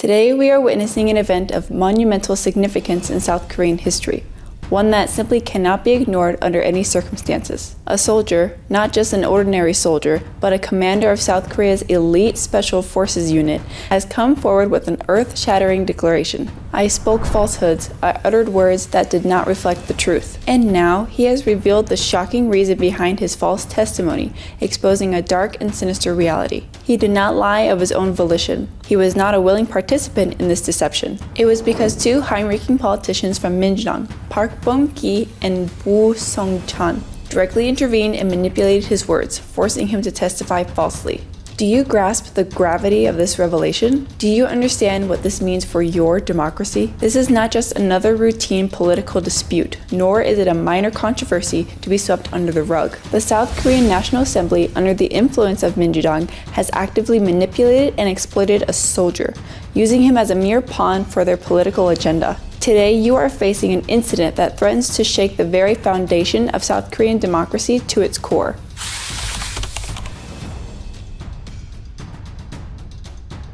Today, we are witnessing an event of monumental significance in South Korean history, one that simply cannot be ignored under any circumstances. A soldier, not just an ordinary soldier, but a commander of South Korea's elite special forces unit, has come forward with an earth-shattering declaration. I spoke falsehoods, I uttered words that did not reflect the truth. And now, he has revealed the shocking reason behind his false testimony, exposing a dark and sinister reality. He did not lie of his own volition. He was not a willing participant in this deception. It was because two high-ranking politicians from Minju당, Park Bong-ki and Woo Sung-chan, directly intervened and manipulated his words, forcing him to testify falsely. Do you grasp the gravity of this revelation? Do you understand what this means for your democracy? This is not just another routine political dispute, nor is it a minor controversy to be swept under the rug. The South Korean National Assembly, under the influence of Minju당, has actively manipulated and exploited a soldier, using him as a mere pawn for their political agenda. Today, you are facing an incident that threatens to shake the very foundation of South Korean democracy to its core.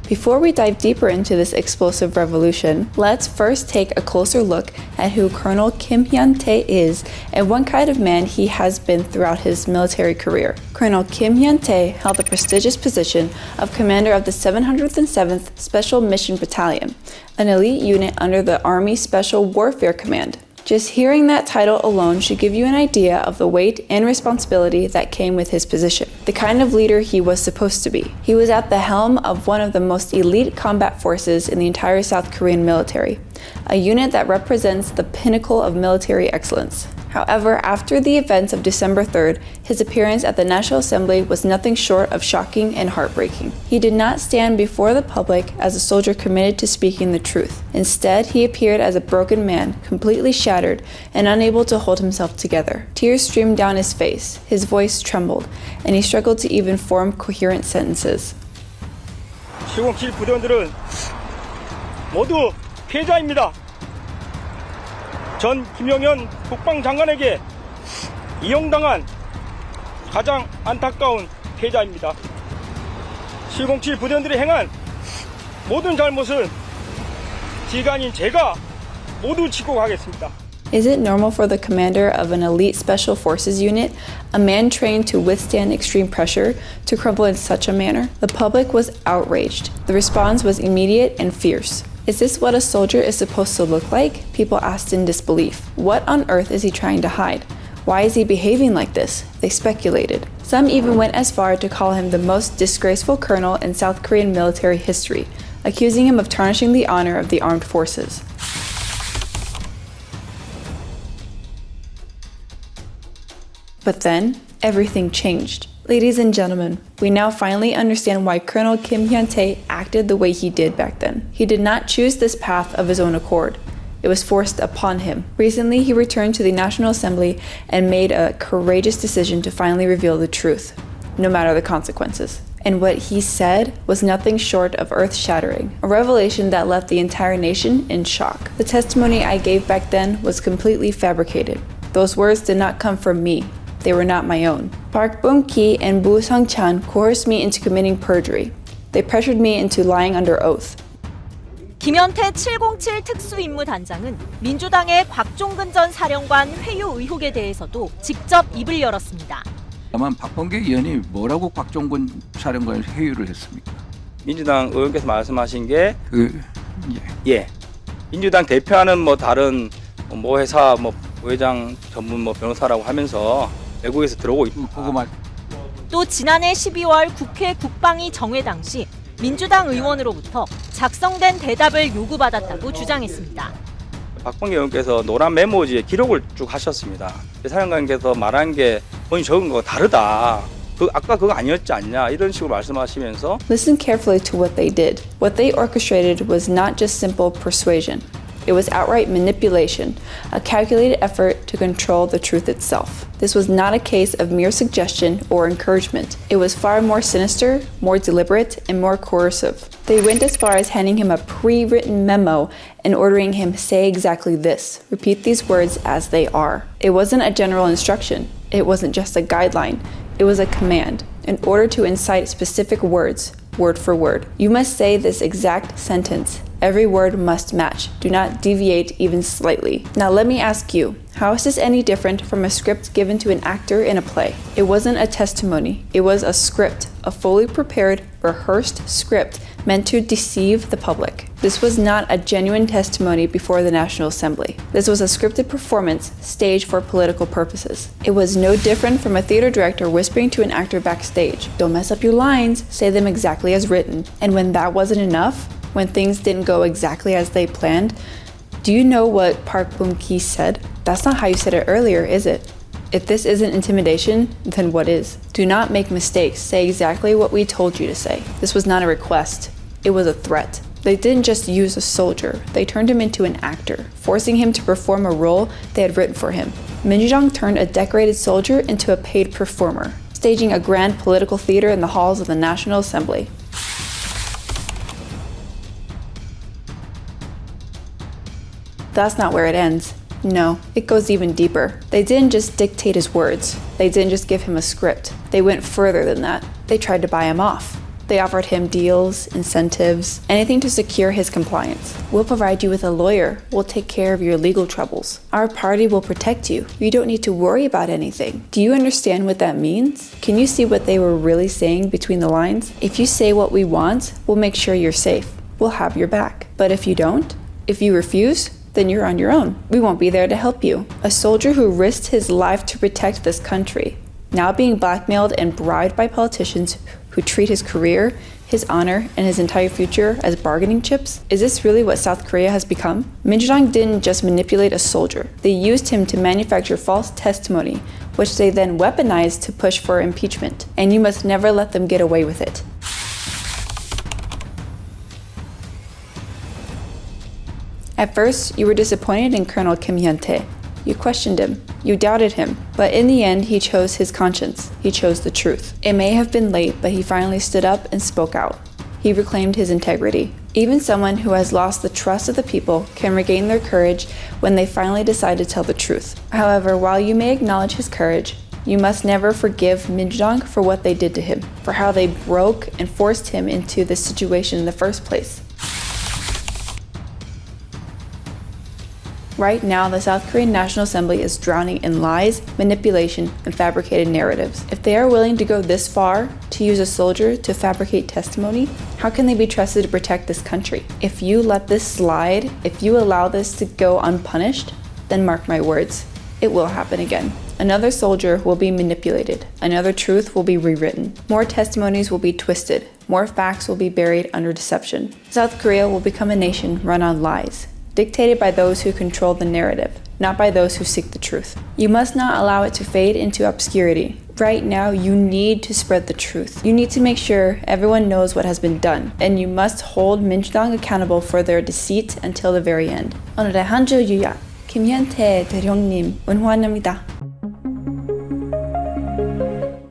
Before we dive deeper into this explosive revolution, let's first take a closer look at who Colonel Kim Hyun-tae is and what kind of man he has been throughout his military career. Colonel Kim Hyun-tae held the prestigious position of commander of the 707th Special Mission Battalion, an elite unit under the Army Special Warfare Command. Just hearing that title alone should give you an idea of the weight and responsibility that came with his position, the kind of leader he was supposed to be. He was at the helm of one of the most elite combat forces in the entire South Korean military, a unit that represents the pinnacle of military excellence. However, after the events of December 3rd, his appearance at the National Assembly was nothing short of shocking and heartbreaking. He did not stand before the public as a soldier committed to speaking the truth. Instead, he appeared as a broken man, completely shattered and unable to hold himself together. Tears streamed down his face, his voice trembled, and he struggled to even form coherent sentences. 707 부대원들은 모두 피해자입니다. 전 김용현 국방장관에게 이용당한 가장 안타까운 피해자입니다. 707 부대원들이 행한 모든 잘못은 지휘관인 제가 모두 지고 가겠습니다. Is it normal for the commander of an elite special forces unit, a man trained to withstand extreme pressure, to crumble in such a manner? The public was outraged. The response was immediate and fierce. Is this what a soldier is supposed to look like? People asked in disbelief. What on earth is he trying to hide? Why is he behaving like this? They speculated. Some even went as far to call him the most disgraceful colonel in South Korean military history, accusing him of tarnishing the honor of the armed forces. But then, everything changed. Ladies and gentlemen, we now finally understand why Colonel Kim Hyun-tae acted the way he did back then. He did not choose this path of his own accord. It was forced upon him. Recently, he returned to the National Assembly and made a courageous decision to finally reveal the truth, no matter the consequences. And what he said was nothing short of earth-shattering, a revelation that left the entire nation in shock. The testimony I gave back then was completely fabricated. Those words did not come from me. They were not my own. Park Bong-ki and Woo Sung-chan coerced me into committing perjury. They pressured me into lying under oath. 김현태 707 특수임무단장은 민주당의 곽종근 전 사령관 회유 의혹에 대해서도 직접 입을 열었습니다. 다만 박범계 의원이 뭐라고 곽종근 사령관을 회유를 했습니까? 민주당 의원께서 말씀하신 게 민주당 대표하는 다른 회사 부회장 전문 변호사라고 하면서 외국에서 들어오고 있다. 또 지난해 12월 국회 국방위 정회 당시 민주당 의원으로부터 작성된 대답을 요구받았다고 주장했습니다. 박범계 의원께서 노란 메모지에 기록을 쭉 하셨습니다. 사령관께서 말한 게 본인 적은 거 다르다. 아까 그거 아니었지 않냐 이런 식으로 말씀하시면서 Listen carefully to what they did. What they orchestrated was not just simple persuasion. It was outright manipulation, a calculated effort to control the truth itself. This was not a case of mere suggestion or encouragement. It was far more sinister, more deliberate, and more coercive. They went as far as handing him a pre-written memo and ordering him say exactly this, repeat these words as they are. It wasn't a general instruction. It wasn't just a guideline. It was a command, an order to incite specific words, word for word. You must say this exact sentence. Every word must match. Do not deviate even slightly. Now let me ask you, how is this any different from a script given to an actor in a play? It wasn't a testimony. It was a script, a fully prepared, rehearsed script meant to deceive the public. This was not a genuine testimony before the National Assembly. This was a scripted performance staged for political purposes. It was no different from a theater director whispering to an actor backstage, "Don't mess up your lines, say them exactly as written." And when that wasn't enough, when things didn't go exactly as they planned, do you know what Park Boom-ki said? "That's not how you said it earlier, is it? If this isn't intimidation, then what is? Do not make mistakes. Say exactly what we told you to say." This was not a request. It was a threat. They didn't just use a soldier. They turned him into an actor, forcing him to perform a role they had written for him. Minjujeong turned a decorated soldier into a paid performer, staging a grand political theater in the halls of the National Assembly. That's not where it ends. No, it goes even deeper. They didn't just dictate his words. They didn't just give him a script. They went further than that. They tried to buy him off. They offered him deals, incentives, anything to secure his compliance. "We'll provide you with a lawyer. We'll take care of your legal troubles. Our party will protect you. You don't need to worry about anything." Do you understand what that means? Can you see what they were really saying between the lines? If you say what we want, we'll make sure you're safe. We'll have your back. But if you don't, if you refuse, then you're on your own. We won't be there to help you. A soldier who risked his life to protect this country, now being blackmailed and bribed by politicians who treat his career, his honor, and his entire future as bargaining chips? Is this really what South Korea has become? Minjujeong didn't just manipulate a soldier. They used him to manufacture false testimony, which they then weaponized to push for impeachment. And you must never let them get away with it. At first, you were disappointed in Colonel Kim Hyun-tae. You questioned him. You doubted him. But in the end, he chose his conscience. He chose the truth. It may have been late, but he finally stood up and spoke out. He reclaimed his integrity. Even someone who has lost the trust of the people can regain their courage when they finally decide to tell the truth. However, while you may acknowledge his courage, you must never forgive Minjujeong for what they did to him, for how they broke and forced him into this situation in the first place. Right now, the South Korean National Assembly is drowning in lies, manipulation, and fabricated narratives. If they are willing to go this far to use a soldier to fabricate testimony, how can they be trusted to protect this country? If you let this slide, if you allow this to go unpunished, then mark my words, it will happen again. Another soldier will be manipulated. Another truth will be rewritten. More testimonies will be twisted. More facts will be buried under deception. South Korea will become a nation run on lies, dictated by those who control the narrative, not by those who seek the truth. You must not allow it to fade into obscurity. Right now, you need to spread the truth. You need to make sure everyone knows what has been done, and you must hold Minjujeong accountable for their deceit until the very end. 오늘의 한 줄 요약, 김현태 대령님 응원합니다.